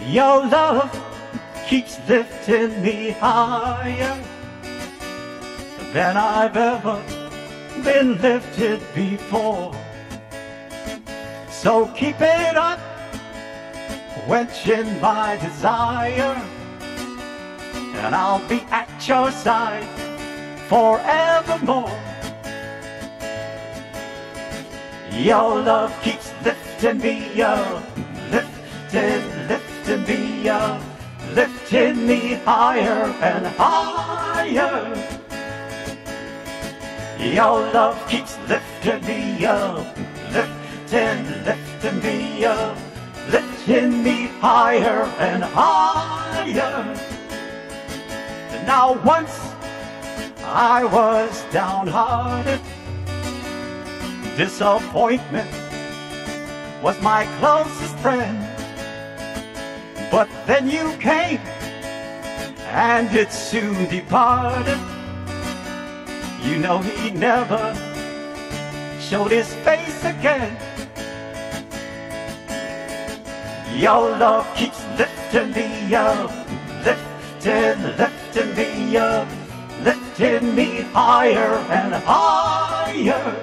Your love keeps lifting me higher than I've ever been lifted before. So keep it up, quenching my desire, and I'll be at your side forevermore. Your love keeps lifting me up, lifting me up, lifting me higher and higher. Your love keeps lifting me up, lifting me up, lifting me higher and higher. Now once I was downhearted, disappointment was my closest friend. But then you came, and it soon departed. You know he never showed his face again. Your love keeps lifting me up, lifting me up, lifting me higher and higher.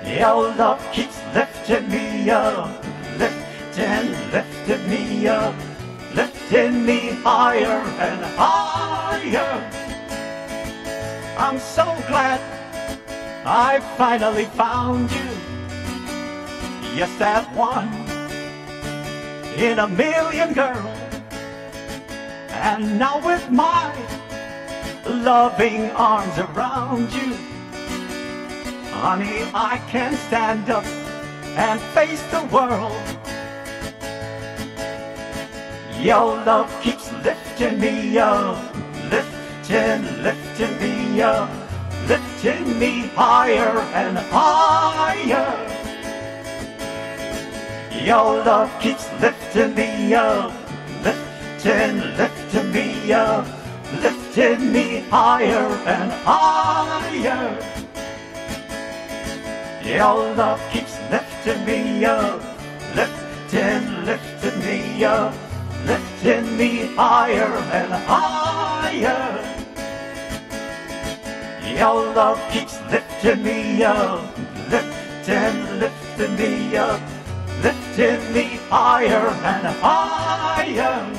Your love keeps lifting me up, lifting me up, lifting me higher and higher. I'm so glad I finally found you. Yes, that one in a million girls. And now with my loving arms around you, honey, I can stand up and face the world. Your love keeps lifting me up, lifting me up, lifting me higher and higher. Your love keeps lifting me up, lifting me up, lifting me higher and higher. Your love keeps lifting me up, lifting me up, lifting me higher and higher. Your love keeps lifting me up, lifting me up, lifting me higher and higher.